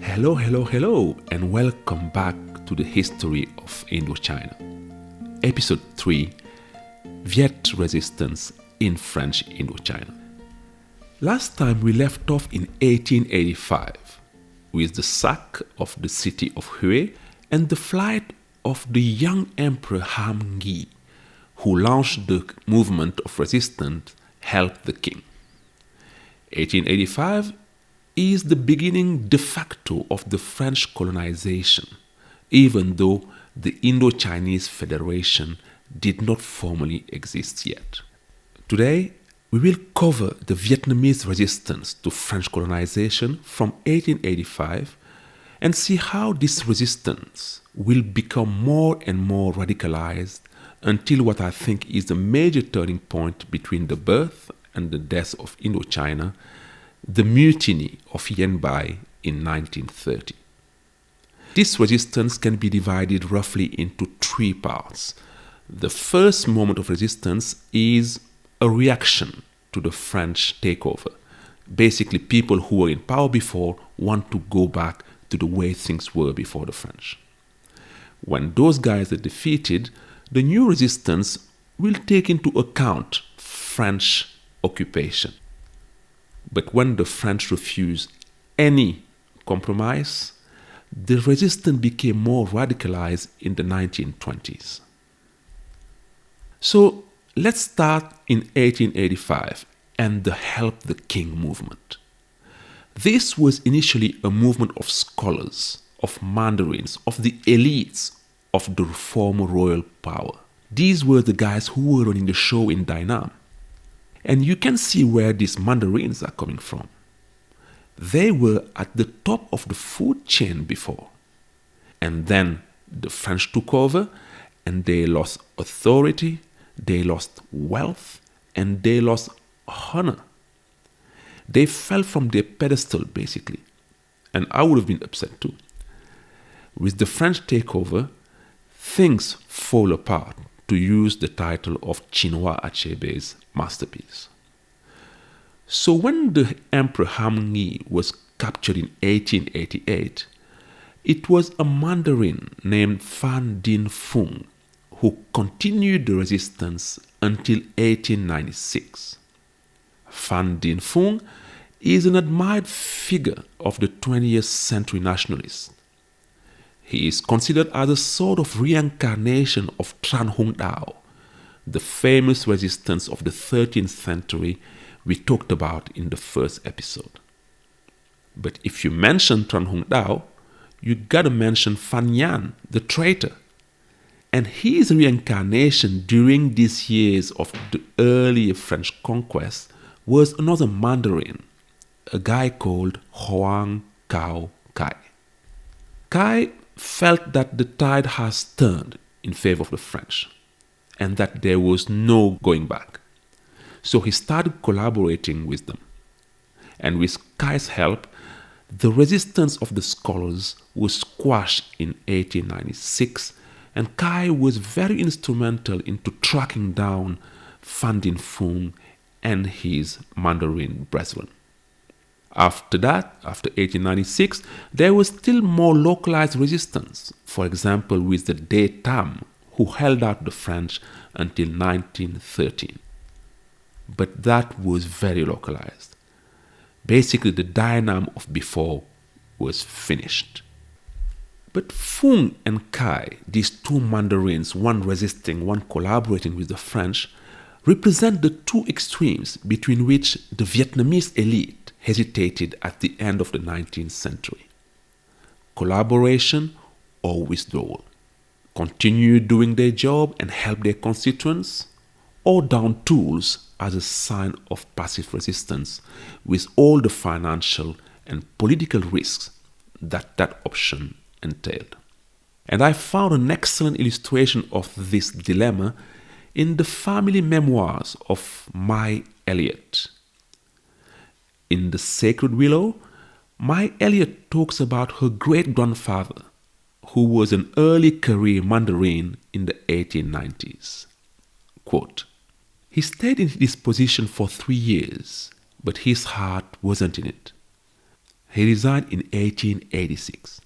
Hello, hello, hello, and welcome back to the history of Indochina. Episode 3, Viet Resistance in French Indochina. Last time we left off in 1885 with the sack of the city of Hue and the flight of the young Emperor Ham Nghi, who launched the movement of resistance, Help the King. 1885 is the beginning de facto of the French colonization, even though the Indo-Chinese Federation did not formally exist yet. Today, we will cover the Vietnamese resistance to French colonization from 1885 and see how this resistance will become more and more radicalized until what I think is the major turning point between the birth and the death of Indochina, the mutiny of Yen Bai in 1930. This resistance can be divided roughly into three parts. The first moment of resistance is a reaction to the French takeover. Basically, people who were in power before want to go back to the way things were before the French. When those guys are defeated, the new resistance will take into account French occupation. But when the French refused any compromise, the resistance became more radicalized in the 1920s. So let's start in 1885 and the Help the King movement. This was initially a movement of scholars, of mandarins, of the elites of the former royal power. These were the guys who were running the show in Dainam. And you can see where these mandarins are coming from. They were at the top of the food chain before. And then the French took over and they lost authority, they lost wealth, and they lost honor. They fell from their pedestal basically. And I would have been upset too. With the French takeover, things fall apart, to use the title of Chinua Achebe's masterpiece. So when the Emperor Ham Nghi was captured in 1888, it was a mandarin named Phan Dinh Phung who continued the resistance until 1896. Phan Dinh Phung is an admired figure of the 20th century nationalists. He is considered as a sort of reincarnation of Tran Hung Dao, the famous resistance of the 13th century we talked about in the first episode. But if you mention Tran Hung Dao, you gotta mention Phan Yan, the traitor. And his reincarnation during these years of the early French conquest was another mandarin, a guy called Hoang Cao Cai. Cai felt that the tide has turned in favor of the French and that there was no going back. So he started collaborating with them. And with Cai's help, the resistance of the scholars was squashed in 1896, and Cai was very instrumental into tracking down Phan Dinh Phung and his Mandarin brethren. After that, after 1896, there was still more localized resistance, for example with the Dey Tam, who held out the French until 1913. But that was very localized. Basically, the Dainam of before was finished. But Phung and Cai, these two mandarins, one resisting, one collaborating with the French, represent the two extremes between which the Vietnamese elite hesitated at the end of the 19th century. Collaboration or withdrawal. Continue doing their job and help their constituents, or down tools as a sign of passive resistance with all the financial and political risks that that option entailed. And I found an excellent illustration of this dilemma in the family memoirs of Mai Elliott. In The Sacred Willow, Mai Elliott talks about her great-grandfather, who was an early career mandarin in the 1890s. Quote, "He stayed in this position for 3 years, but his heart wasn't in it. he resigned in 1886.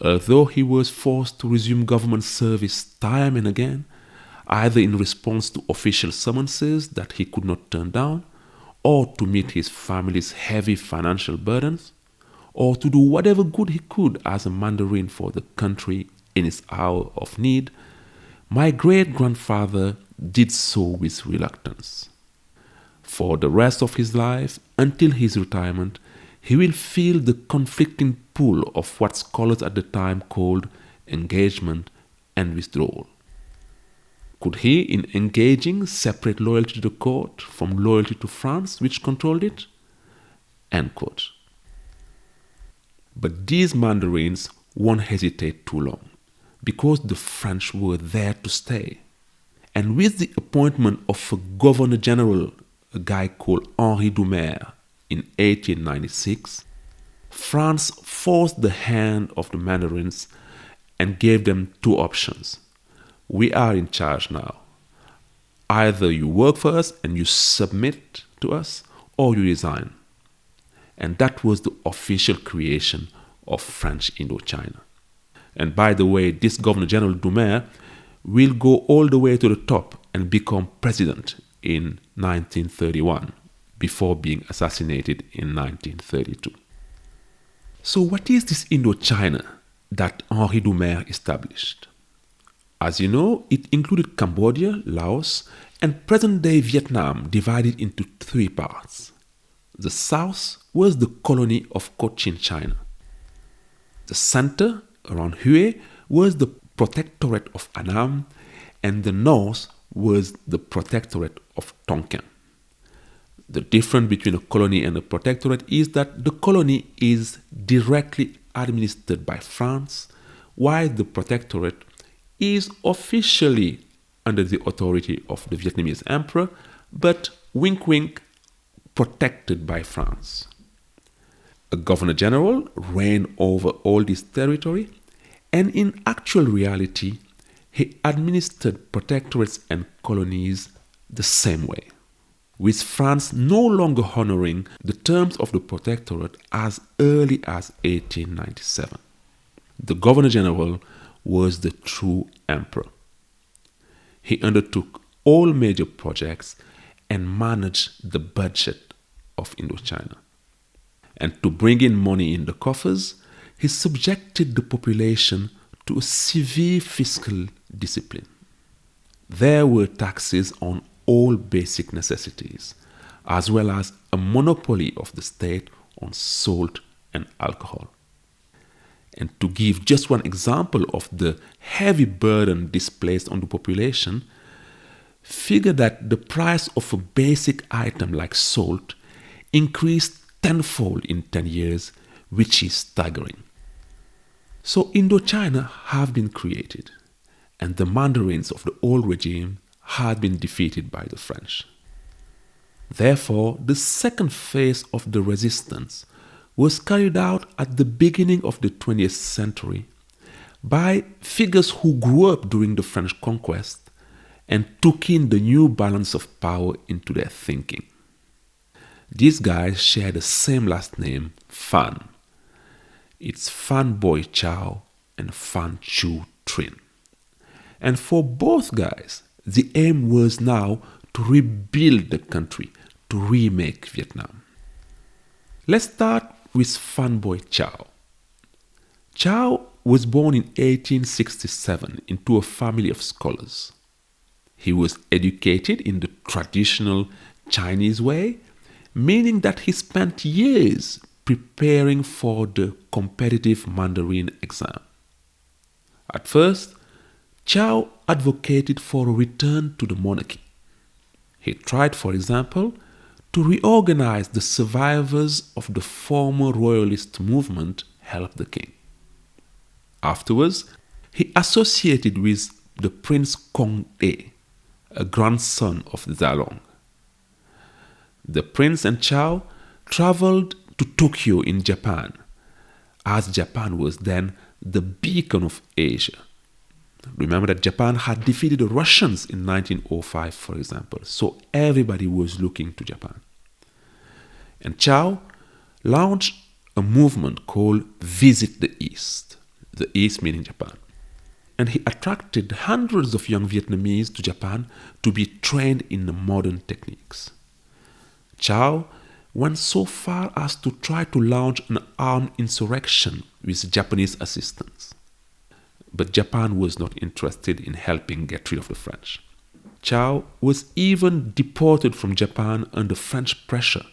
Although he was forced to resume government service time and again, either in response to official summonses that he could not turn down, or to meet his family's heavy financial burdens, or to do whatever good he could as a Mandarin for the country in its hour of need, my great-grandfather did so with reluctance. For the rest of his life, until his retirement, he will feel the conflicting pull of what scholars at the time called engagement and withdrawal. Could he, in engaging, separate loyalty to the court from loyalty to France, which controlled it? End quote. But these Mandarins won't hesitate too long, because the French were there to stay. And with the appointment of a Governor General, a guy called Henri Doumer, in 1896, France forced the hand of the Mandarins and gave them two options. We are in charge now. Either you work for us and you submit to us, or you resign. And that was the official creation of French Indochina. And by the way, this Governor General Doumer will go all the way to the top and become president in 1931, before being assassinated in 1932. So what is this Indochina that Henri Doumer established? As you know, it included Cambodia, Laos, and present-day Vietnam, divided into three parts. The south was the colony of Cochin China. The center, around Hue, was the protectorate of Annam, and the north was the protectorate of Tonkin. The difference between a colony and a protectorate is that the colony is directly administered by France, while the protectorate is officially under the authority of the Vietnamese emperor, but wink wink, protected by France. A governor general reigned over all this territory, and in actual reality, he administered protectorates and colonies the same way, with France no longer honoring the terms of the protectorate as early as 1897. The governor general was the true emperor. He undertook all major projects and managed the budget of Indochina. And to bring in money in the coffers, he subjected the population to a severe fiscal discipline. There were taxes on all basic necessities, as well as a monopoly of the state on salt and alcohol. And to give just one example of the heavy burden displaced on the population, figure that the price of a basic item like salt increased tenfold in 10 years, which is staggering. So Indochina have been created, and the Mandarins of the old regime had been defeated by the French. Therefore, the second phase of the resistance was carried out at the beginning of the 20th century by figures who grew up during the French conquest and took in the new balance of power into their thinking. These guys share the same last name, Phan. It's Phan Boi Chau and Phan Chu Trinh. And for both guys, the aim was now to rebuild the country, to remake Vietnam. Let's start with Phan Boi Chau. Chau was born in 1867 into a family of scholars. He was educated in the traditional Chinese way, meaning that he spent years preparing for the competitive Mandarin exam. At first, Chau advocated for a return to the monarchy. He tried, for example, to reorganize the survivors of the former royalist movement, Help the King. Afterwards, he associated with the Prince Kong De, a grandson of Zalong. The prince and Chau traveled to Tokyo in Japan, as Japan was then the beacon of Asia. Remember that Japan had defeated the Russians in 1905, for example, so everybody was looking to Japan. And Chau launched a movement called Visit the East meaning Japan. And he attracted hundreds of young Vietnamese to Japan to be trained in the modern techniques. Chao went so far as to try to launch an armed insurrection with Japanese assistance. But Japan was not interested in helping get rid of the French. Chao was even deported from Japan under French pressure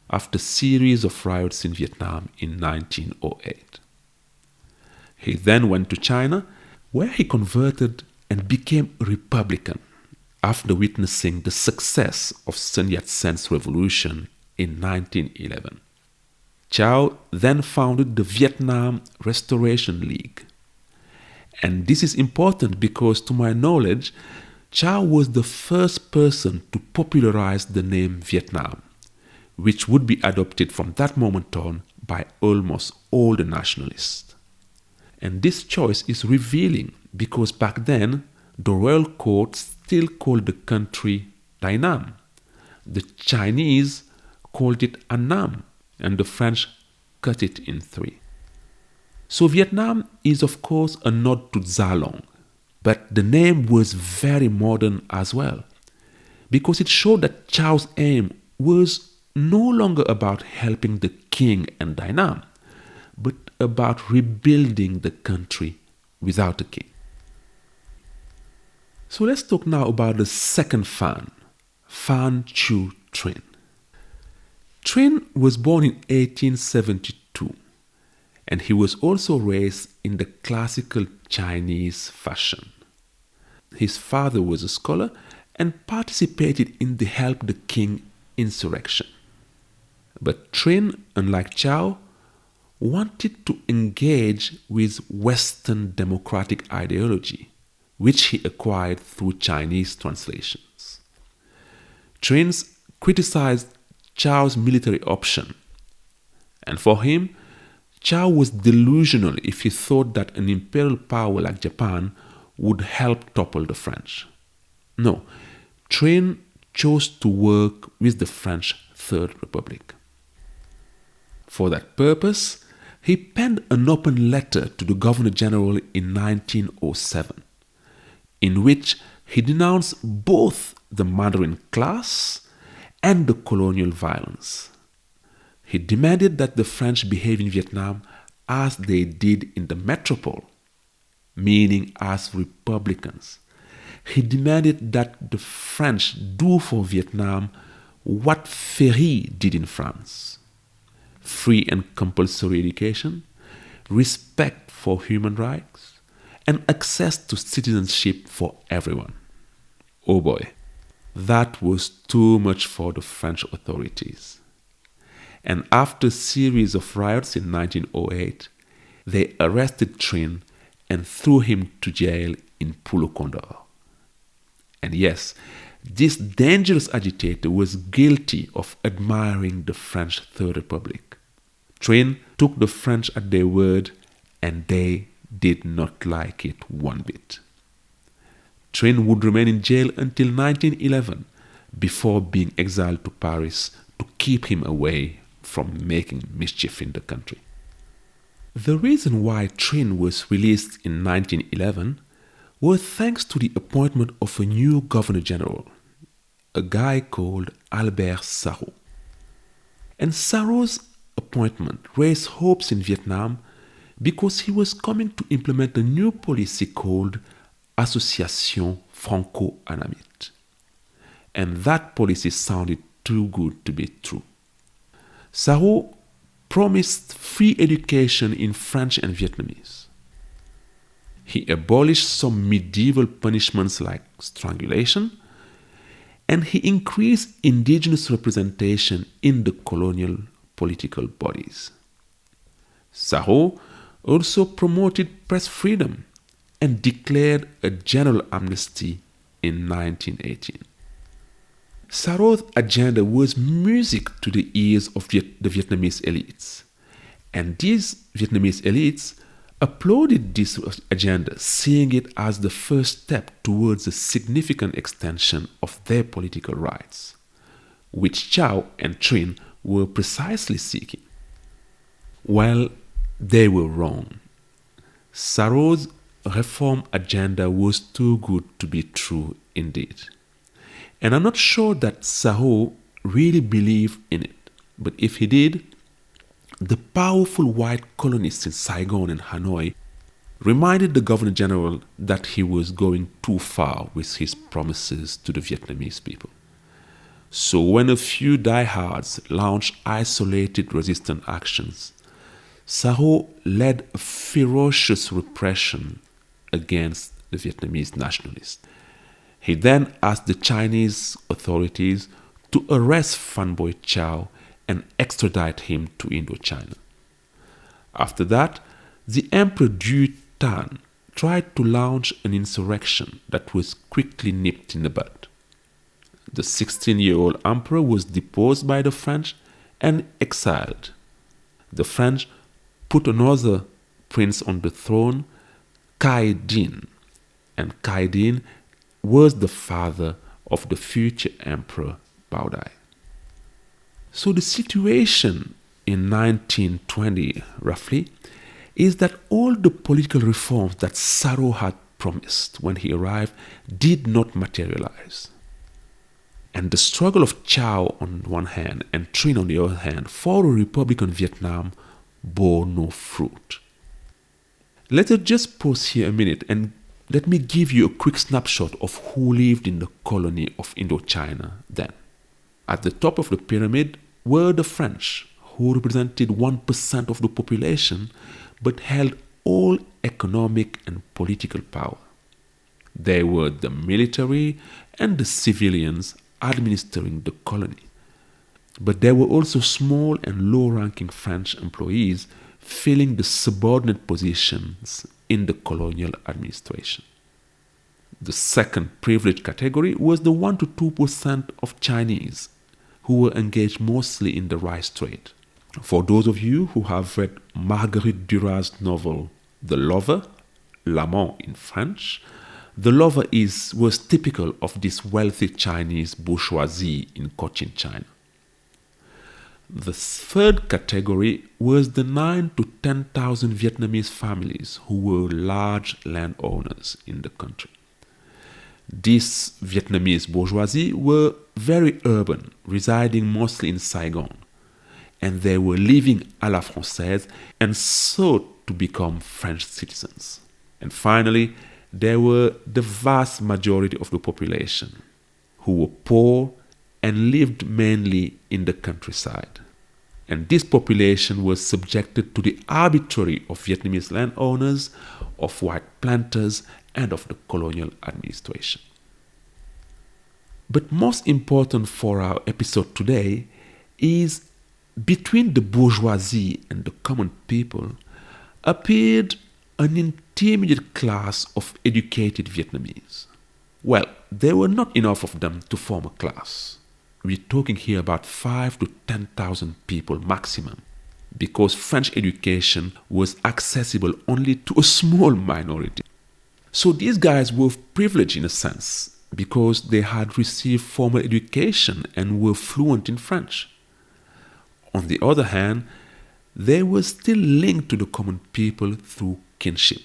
after a series of riots in Vietnam in 1908. He then went to China, where he converted and became a Republican after witnessing the success of Sun Yat-sen's revolution in 1911. Chao then founded the Vietnam Restoration League. And this is important because, to my knowledge, Chao was the first person to popularize the name Vietnam, which would be adopted from that moment on by almost all the nationalists. And this choice is revealing because back then, the royal court still called the country Dai Nam. The Chinese called it Annam, and the French cut it in three. So Vietnam is of course a nod to Zalong, but the name was very modern as well, because it showed that Chao's aim was no longer about helping the king and Dai Nam, but about rebuilding the country without a king. So let's talk now about the second Phan, Phan Chu Trinh. Trinh was born in 1872, and he was also raised in the classical Chinese fashion. His father was a scholar and participated in the Help the King insurrection. But Trinh, unlike Chao, wanted to engage with Western democratic ideology, which he acquired through Chinese translations. Trinh criticized Chao's military option, and for him, Chao was delusional if he thought that an imperial power like Japan would help topple the French. No, Trinh chose to work with the French Third Republic. For that purpose, he penned an open letter to the Governor General in 1907, in which he denounced both the Mandarin class and the colonial violence. He demanded that the French behave in Vietnam as they did in the metropole, meaning as republicans. He demanded that the French do for Vietnam what Ferry did in France: free and compulsory education, respect for human rights, and access to citizenship for everyone. Oh boy, that was too much for the French authorities. And after a series of riots in 1908, they arrested Trinh and threw him to jail in Pulo Condor. And yes, this dangerous agitator was guilty of admiring the French Third Republic. Trinh took the French at their word, and they did not like it one bit. Trinh would remain in jail until 1911 before being exiled to Paris to keep him away from making mischief in the country. The reason why Trinh was released in 1911 was thanks to the appointment of a new Governor General, a guy called Albert Sarraut. And Sarraut's appointment raised hopes in Vietnam because he was coming to implement a new policy called Association Franco-Annamite. And that policy sounded too good to be true. Sarraut promised free education in French and Vietnamese. He abolished some medieval punishments like strangulation, and he increased indigenous representation in the colonial political bodies. Sarraut also promoted press freedom and declared a general amnesty in 1918. Sarraut's agenda was music to the ears of the Vietnamese elites, and these Vietnamese elites applauded this agenda, seeing it as the first step towards a significant extension of their political rights, which Chao and Trinh were precisely seeking. Well, they were wrong. Sarro's reform agenda was too good to be true indeed. And I'm not sure that Sarro really believed in it. But if he did, the powerful white colonists in Saigon and Hanoi reminded the Governor General that he was going too far with his promises to the Vietnamese people. So when a few diehards launched isolated resistance actions, Sarro led a ferocious repression against the Vietnamese nationalists. He then asked the Chinese authorities to arrest Phan Boi Chau and extradite him to Indochina. After that, the Emperor Du Tan tried to launch an insurrection that was quickly nipped in the bud. The 16-year-old emperor was deposed by the French and exiled. The French put another prince on the throne, Kai Din, and Kai Din was the father of the future emperor Bao Dai. So the situation in 1920, roughly, is that all the political reforms that Sarro had promised when he arrived did not materialize. And the struggle of Chau on one hand and Trinh on the other hand for a Republican Vietnam bore no fruit. Let us just pause here a minute and let me give you a quick snapshot of who lived in the colony of Indochina then. At the top of the pyramid were the French, who represented 1% of the population but held all economic and political power. They were the military and the civilians administering the colony. But there were also small and low-ranking French employees filling the subordinate positions in the colonial administration. The second privileged category was the 1 to 2% of Chinese who were engaged mostly in the rice trade. For those of you who have read Marguerite Duras' novel The Lover, L'Amant in French, the lover was typical of this wealthy Chinese bourgeoisie in Cochin, China. The third category was the 9 to 10,000 Vietnamese families who were large landowners in the country. These Vietnamese bourgeoisie were very urban, residing mostly in Saigon, and they were living à la française and sought to become French citizens. And finally, there were the vast majority of the population who were poor and lived mainly in the countryside. And this population was subjected to the arbitrary of Vietnamese landowners, of white planters, and of the colonial administration. But most important for our episode today is between the bourgeoisie and the common people appeared an intermediate class of educated Vietnamese. Well, there were not enough of them to form a class. We're talking here about 5 to 10,000 people maximum, because French education was accessible only to a small minority. So these guys were privileged in a sense, because they had received formal education and were fluent in French. On the other hand, they were still linked to the common people through kinship.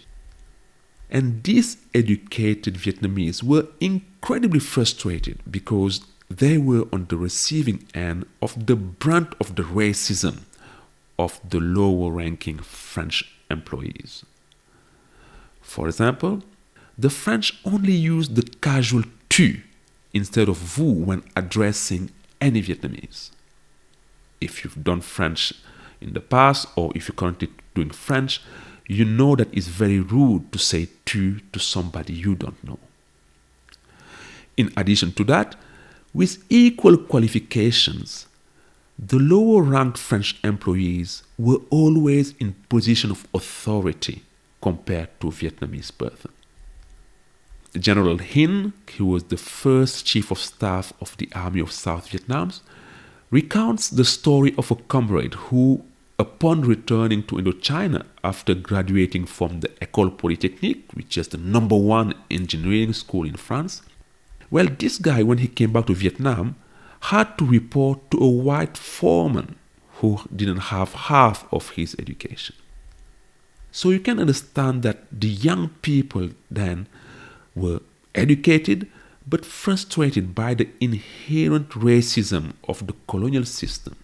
And these educated Vietnamese were incredibly frustrated because they were on the receiving end of the brunt of the racism of the lower-ranking French employees. For example, the French only used the casual tu instead of vous when addressing any Vietnamese. If you've done French in the past, or if you're currently doing French, you know that it's very rude to say tu to somebody you don't know. In addition to that, with equal qualifications, the lower-ranked French employees were always in position of authority compared to Vietnamese person. General Hin, who was the first chief of staff of the Army of South Vietnam, recounts the story of a comrade who, upon returning to Indochina after graduating from the École Polytechnique, which is the #1 engineering school in France, well, this guy, when he came back to Vietnam, had to report to a white foreman who didn't have half of his education. So you can understand that the young people then were educated but frustrated by the inherent racism of the colonial system.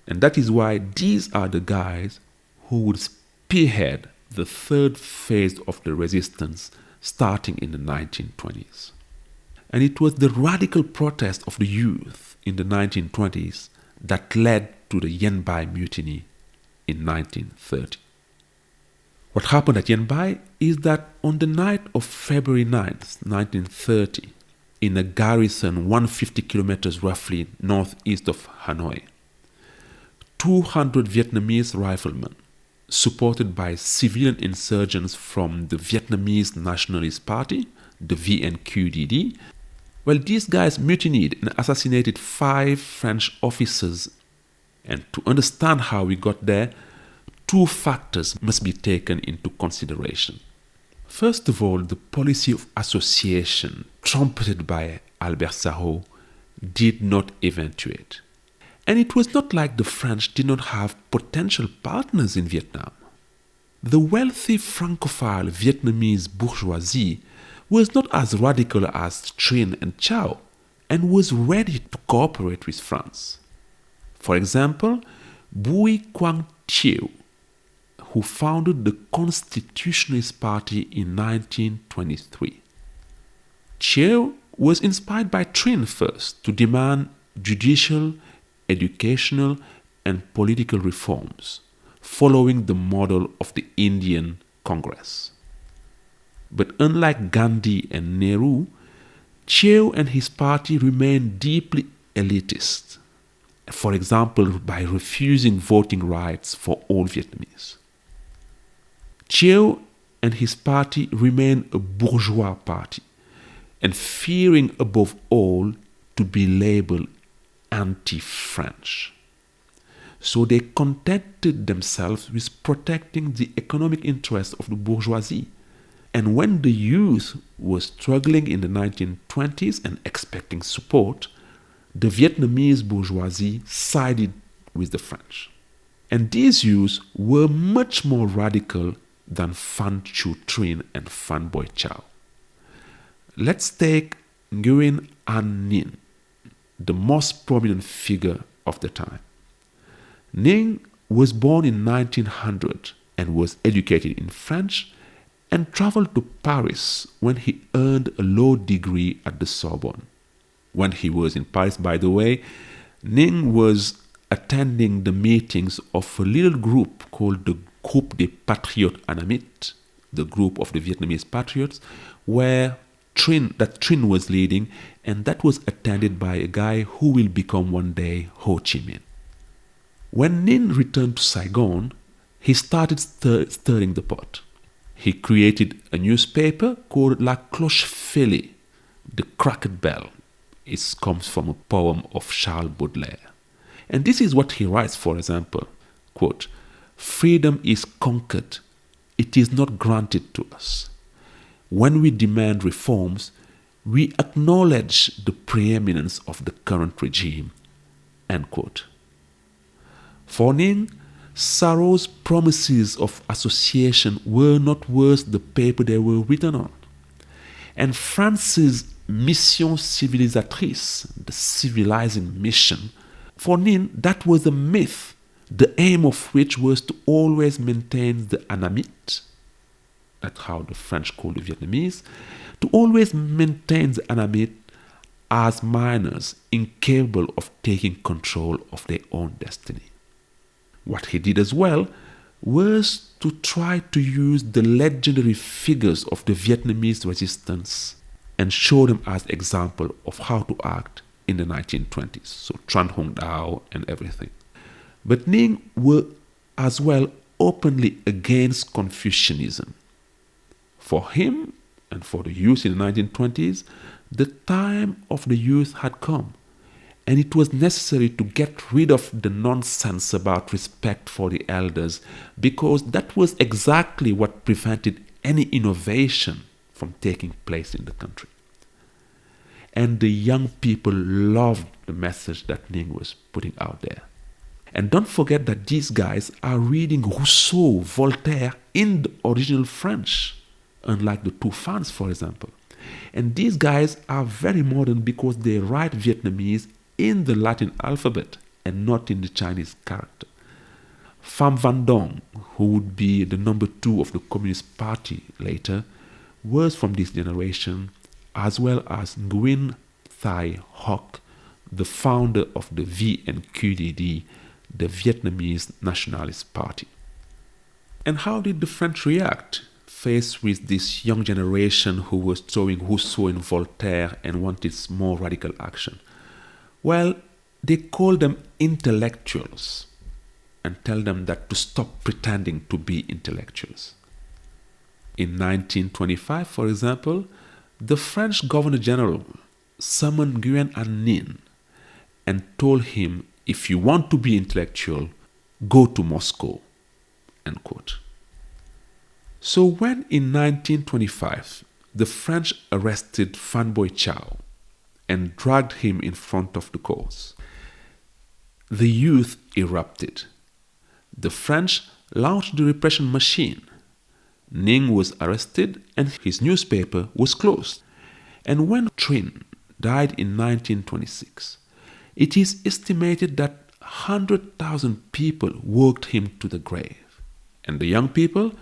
And that is why these are the guys who would spearhead the third phase of the resistance starting in the 1920s. And it was the radical protest of the youth in the 1920s that led to the Yen Bai mutiny in 1930. What happened at Yen Bai is that on the night of February 9th, 1930, in a garrison 150 kilometers roughly northeast of Hanoi, 200 Vietnamese riflemen, supported by civilian insurgents from the Vietnamese Nationalist Party, the VNQDD, well, these guys mutinied and assassinated 5 French officers. And to understand how we got there, 2 factors must be taken into consideration. First of all, the policy of association trumpeted by Albert Sarraut did not eventuate. And it was not like the French did not have potential partners in Vietnam. The wealthy Francophile Vietnamese bourgeoisie was not as radical as Trinh and Chau and was ready to cooperate with France. For example, Bui Quang Thieu, who founded the Constitutionalist Party in 1923. Thieu was inspired by Trinh first to demand judicial, educational, and political reforms, following the model of the Indian Congress. But unlike Gandhi and Nehru, Thieu and his party remained deeply elitist, for example, by refusing voting rights for all Vietnamese. Thieu and his party remained a bourgeois party, and fearing above all to be labeled anti-French. So they contented themselves with protecting the economic interests of the bourgeoisie. And when the youth was struggling in the 1920s and expecting support, the Vietnamese bourgeoisie sided with the French. And these youths were much more radical than Phan Chu Trinh and Phan Boi Chau. Let's take Nguyen An Ninh, the most prominent figure of the time. Ninh was born in 1900 and was educated in French and traveled to Paris when he earned a law degree at the Sorbonne. When he was in Paris, by the way, Ninh was attending the meetings of a little group called the Groupe des Patriotes Annamites, the group of the Vietnamese patriots, where Trinh was leading, and that was attended by a guy who will become one day Ho Chi Minh. When Ninh returned to Saigon, he started stirring the pot. He created a newspaper called La Cloche Fêlée, the Cracked Bell. It comes from a poem of Charles Baudelaire. And this is what he writes, for example, quote, "Freedom is conquered. It is not granted to us. When we demand reforms, we acknowledge the preeminence of the current regime." End quote. For Ninh, Sarraut's promises of association were not worth the paper they were written on. And France's mission civilisatrice, the civilizing mission, for Ninh, that was a myth, the aim of which was to always maintain the Annamite, that's how the French call the Vietnamese, to always maintain the Annamite as minors incapable of taking control of their own destiny. What he did as well was to try to use the legendary figures of the Vietnamese resistance and show them as example of how to act in the 1920s. So Tran Hung Dao and everything. But Ninh were as well openly against Confucianism. For him and for the youth in the 1920s, the time of the youth had come. And it was necessary to get rid of the nonsense about respect for the elders, because that was exactly what prevented any innovation from taking place in the country. And the young people loved the message that Ninh was putting out there. And don't forget that these guys are reading Rousseau, Voltaire in the original French, unlike the two fans, for example. And these guys are very modern because they write Vietnamese in the Latin alphabet and not in the Chinese character. Pham Van Dong, who would be the number 2 of the Communist Party later, was from this generation, as well as Nguyen Thai Hoc, the founder of the VNQDD, the Vietnamese Nationalist Party. And how did the French react faced with this young generation who was throwing Rousseau and Voltaire and wanted more radical action? Well, they called them intellectuals and tell them that to stop pretending to be intellectuals. In 1925, for example, the French Governor General summoned Nguyen An Ninh and told him, if you want to be intellectual, go to Moscow, end quote. So when in 1925 the French arrested Phan Boi Chau and dragged him in front of the courts, the youth erupted. The French launched the repression machine. Ninh was arrested and his newspaper was closed. And when Trinh died in 1926, it is estimated that 100,000 people walked him to the grave. And the young people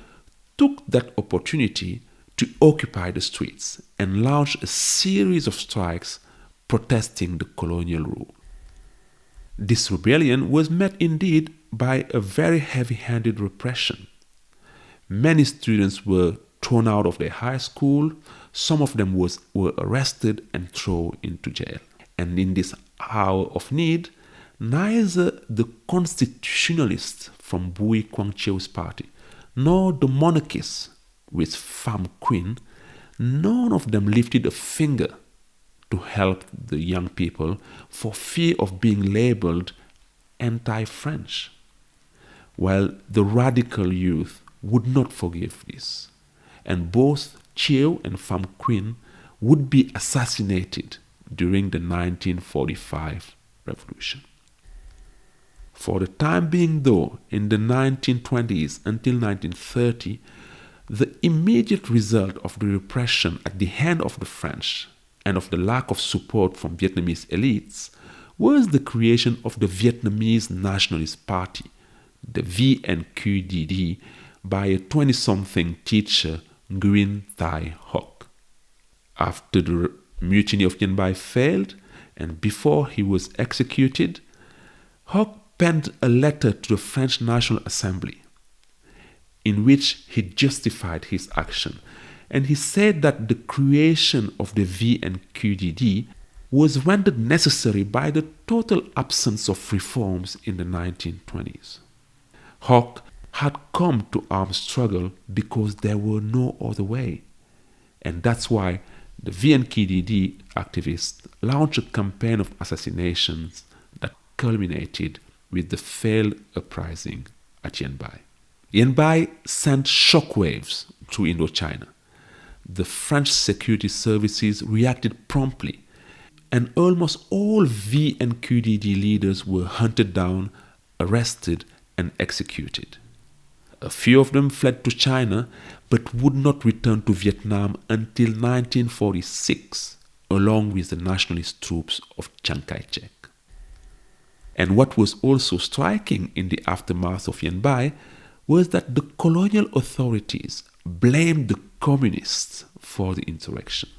took that opportunity to occupy the streets and launch a series of strikes protesting the colonial rule. This rebellion was met indeed by a very heavy-handed repression. Many students were thrown out of their high school. Some of them were arrested and thrown into jail. And in this hour of need, neither the constitutionalists from Bui Quang Cheu's party nor the monarchists with Pham Quynh, none of them lifted a finger to help the young people for fear of being labeled anti-French. Well, the radical youth would not forgive this, and both Cheu and Pham Quynh would be assassinated during the 1945 revolution. For the time being, though, in the 1920s until 1930, the immediate result of the repression at the hand of the French and of the lack of support from Vietnamese elites was the creation of the Vietnamese Nationalist Party, the VNQDD, by a 20-something teacher, Nguyen Thai Hoc. After the mutiny of Dien Bien failed, and before he was executed, Hoc penned a letter to the French National Assembly in which he justified his action, and he said that the creation of the VNQDD was rendered necessary by the total absence of reforms in the 1920s. Hoc had come to armed struggle because there were no other way, and that's why the VNQDD activists launched a campaign of assassinations that culminated with the failed uprising at Dien Bien. Dien Bien sent shockwaves through Indochina. The French security services reacted promptly, and almost all VNQDD leaders were hunted down, arrested, and executed. A few of them fled to China, but would not return to Vietnam until 1946, along with the nationalist troops of Chiang Kai-shek. And what was also striking in the aftermath of Dien Bien was that the colonial authorities blamed the communists for the insurrection.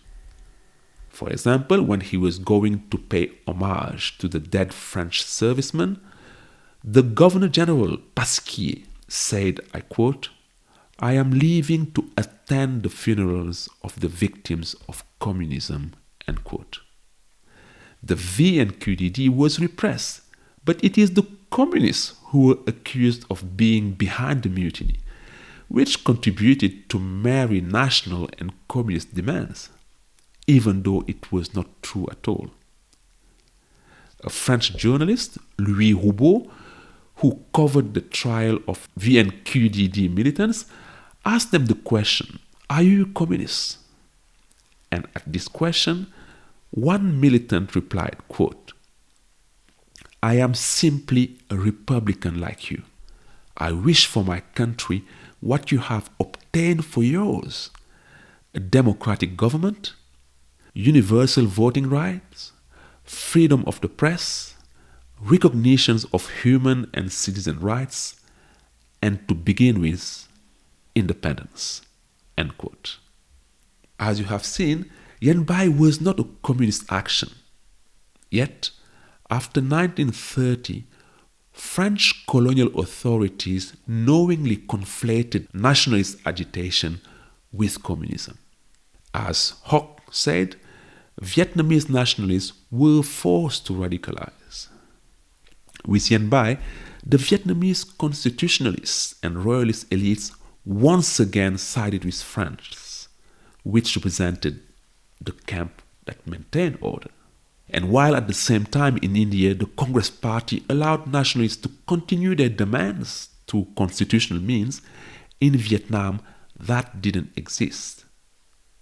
For example, when he was going to pay homage to the dead French servicemen, the Governor General Pasquier said, I quote, "I am leaving to attend the funerals of the victims of communism," end quote. The VNQDD was repressed, but it is the communists who were accused of being behind the mutiny, which contributed to merry national and communist demands, even though it was not true at all. A French journalist, Louis Roubaud, who covered the trial of VNQDD militants, asked them the question, "Are you communists?" And at this question, one militant replied, quote, I am simply a Republican like you. I wish for my country what you have obtained for yours: a democratic government, universal voting rights, freedom of the press, recognitions of human and citizen rights, and to begin with, independence. End quote. As you have seen, Yen Bai was not a communist action. Yet, after 1930, French colonial authorities knowingly conflated nationalist agitation with communism. As Hoc said, Vietnamese nationalists were forced to radicalize. With Yen Bai, the Vietnamese constitutionalists and royalist elites once again sided with France, which represented the camp that maintained order. And while at the same time in India, the Congress Party allowed nationalists to continue their demands through constitutional means, in Vietnam that didn't exist.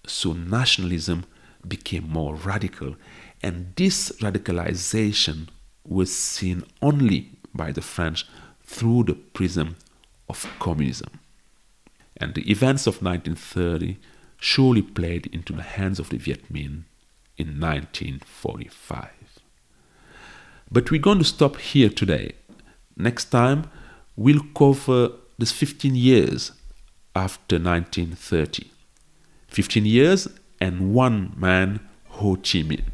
So nationalism became more radical, and this radicalization was seen only by the French through the prism of communism. And the events of 1930 surely played into the hands of the Viet Minh in 1945. But we're going to stop here today. Next time, we'll cover the 15 years after 1930. 15 years and one man, Ho Chi Minh.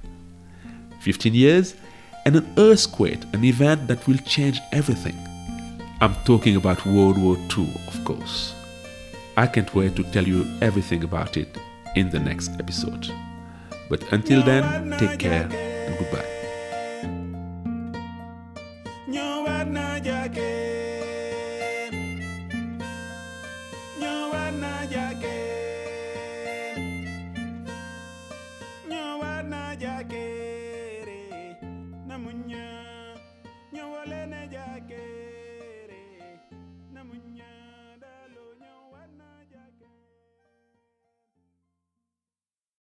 15 years and an earthquake, an event that will change everything. I'm talking about World War II, of course. I can't wait to tell you everything about it in the next episode. But until then, take care and goodbye. Jackie.